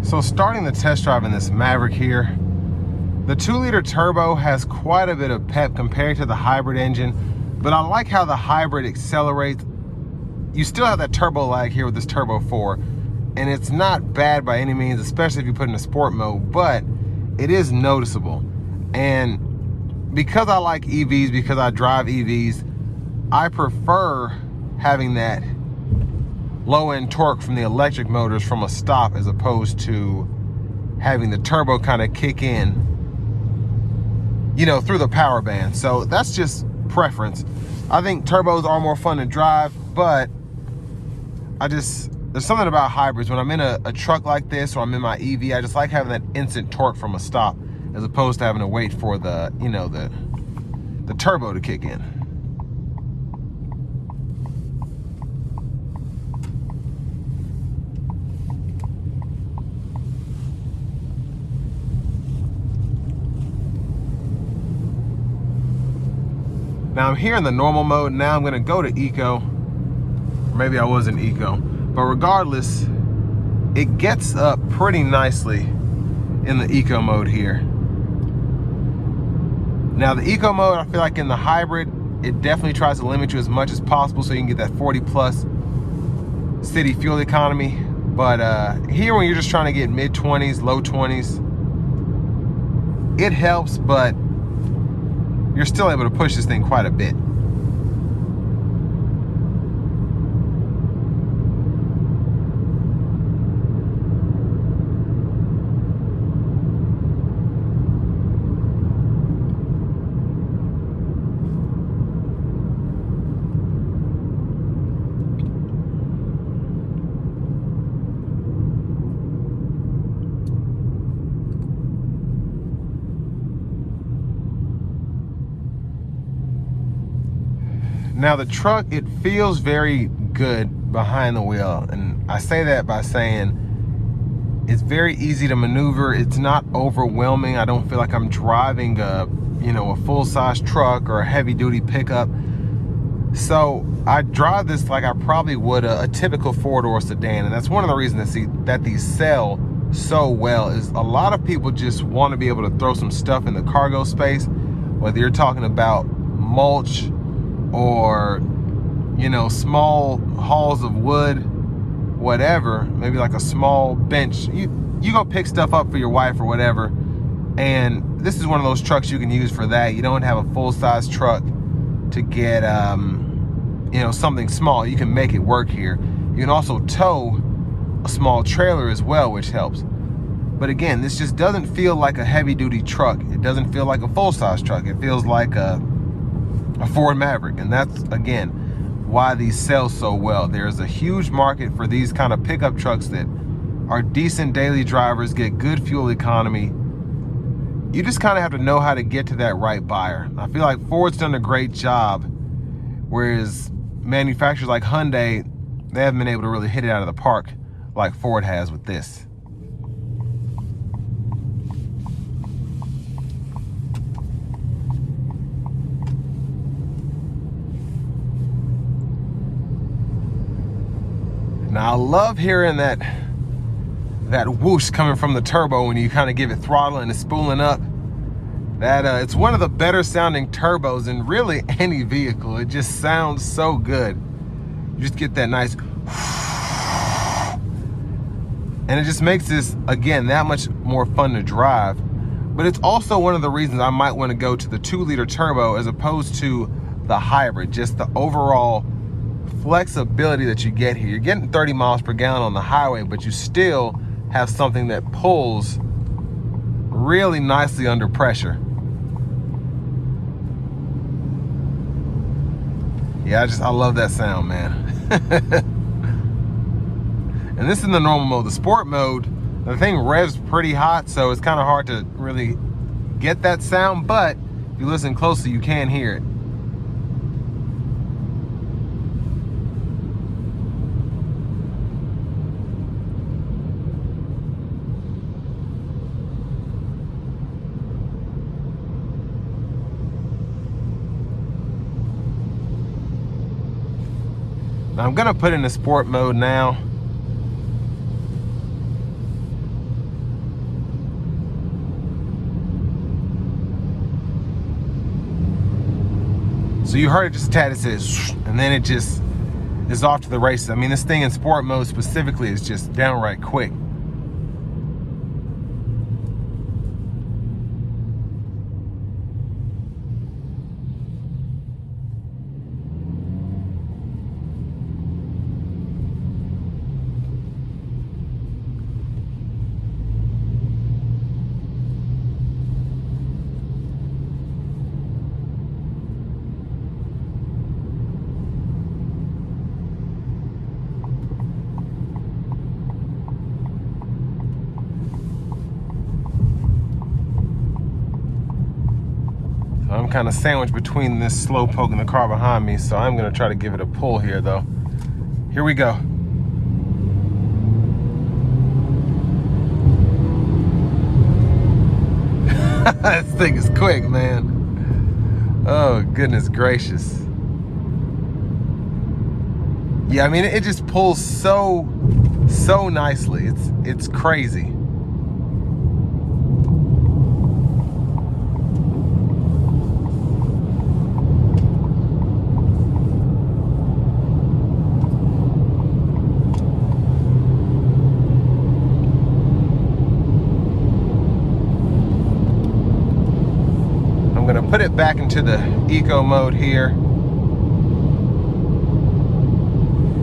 So starting the test drive in this Maverick here, the 2-liter turbo has quite a bit of pep compared to the hybrid engine, but I like how the hybrid accelerates. You still have that turbo lag here with this Turbo 4, and it's not bad by any means, especially if you put it in a sport mode, but it is noticeable. And because I like EVs, because I drive EVs, I prefer having that low-end torque from the electric motors from a stop as opposed to having the turbo kind of kick in, you know, through the power band. So that's just preference. I think turbos are more fun to drive, but there's something about hybrids. When I'm in a truck like this or I'm in my EV, I just like having that instant torque from a stop as opposed to having to wait for the, you know, the turbo to kick in. Now I'm here in the normal mode. Now I'm gonna go to eco. Maybe I was in eco, but regardless, it gets up pretty nicely in the eco mode here. Now the eco mode, I feel like in the hybrid, it definitely tries to limit you as much as possible so you can get that 40 plus city fuel economy. But here when you're just trying to get mid 20s, low 20s, it helps, but you're still able to push this thing quite a bit. Now the truck, it feels very good behind the wheel, and I say that by saying it's very easy to maneuver. It's not overwhelming. I don't feel like I'm driving a full-size truck or a heavy-duty pickup. So I drive this like I probably would a typical four-door sedan, and that's one of the reasons that these sell so well. Is a lot of people just want to be able to throw some stuff in the cargo space, whether you're talking about mulch or, you know, small hauls of wood, whatever, maybe like a small bench. You go pick stuff up for your wife or whatever, and this is one of those trucks you can use for that. You don't have a full-size truck to get something small. You can make it work here. You can also tow a small trailer as well, which helps. But again, this just doesn't feel like a heavy-duty truck. It doesn't feel like a full-size truck. It feels like a Ford Maverick, and that's again why these sell so well. There's a huge market for these kind of pickup trucks that are decent daily drivers, get good fuel economy. You just kind of have to know how to get to that right buyer. I feel like Ford's done a great job, whereas manufacturers like Hyundai, they haven't been able to really hit it out of the park like Ford has with this. Now I love hearing that whoosh coming from the turbo when you kind of give it throttle and it's spooling up. It's one of the better sounding turbos in really any vehicle. It just sounds so good. You just get that nice, and it just makes this, again, that much more fun to drive. But it's also one of the reasons I might want to go to the 2-liter turbo as opposed to the hybrid. Just the overall flexibility that you get here. You're getting 30 miles per gallon on the highway, but you still have something that pulls really nicely under pressure. Yeah, I love that sound, man. And this is in the normal mode. The sport mode, the thing revs pretty hot, so it's kind of hard to really get that sound, but if you listen closely, you can hear it. Now I'm gonna put in the sport mode now. So you heard it just a tad, it says, and then it just is off to the races. I mean, this thing in sport mode specifically is just downright quick. I'm kind of sandwiched between this slow poke and the car behind me, so I'm going to try to give it a pull here, though. Here we go. This thing is quick, man. Oh, goodness gracious. Yeah, I mean, it just pulls so nicely. It's crazy. I'm gonna put it back into the eco mode here.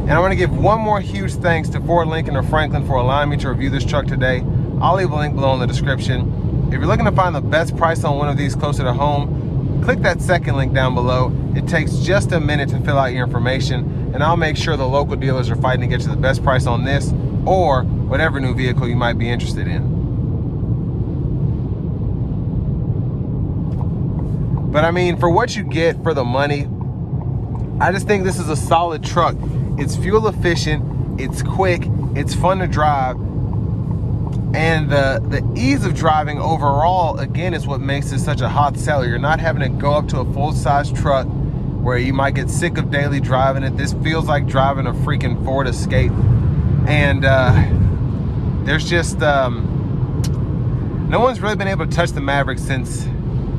And I want to give one more huge thanks to Ford, Lincoln, or Franklin for allowing me to review this truck today. I'll leave a link below in the description. If you're looking to find the best price on one of these closer to home, click that second link down below. It takes just a minute to fill out your information, and I'll make sure the local dealers are fighting to get you the best price on this or whatever new vehicle you might be interested in. But I mean, for what you get for the money, I just think this is a solid truck. It's fuel efficient, it's quick, it's fun to drive, and the ease of driving overall, again, is what makes this such a hot seller. You're not having to go up to a full-size truck where you might get sick of daily driving it. This feels like driving a freaking Ford Escape. And there's just, no one's really been able to touch the Maverick since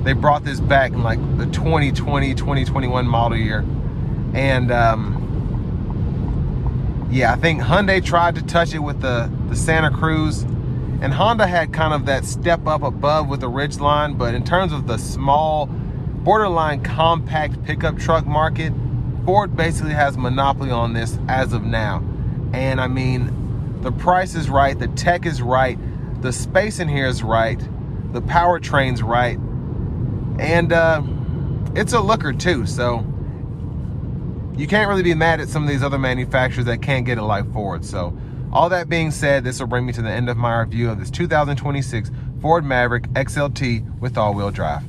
they brought this back in like the 2020, 2021 model year. And yeah, I think Hyundai tried to touch it with the Santa Cruz, and Honda had kind of that step up above with the Ridgeline, but in terms of the small, borderline compact pickup truck market, Ford basically has monopoly on this as of now. And I mean, the price is right, the tech is right, the space in here is right, the powertrain's right, and it's a looker too, so you can't really be mad at some of these other manufacturers that can't get it like Ford. So all that being said, this will bring me to the end of my review of this 2026 Ford Maverick XLT with all-wheel drive.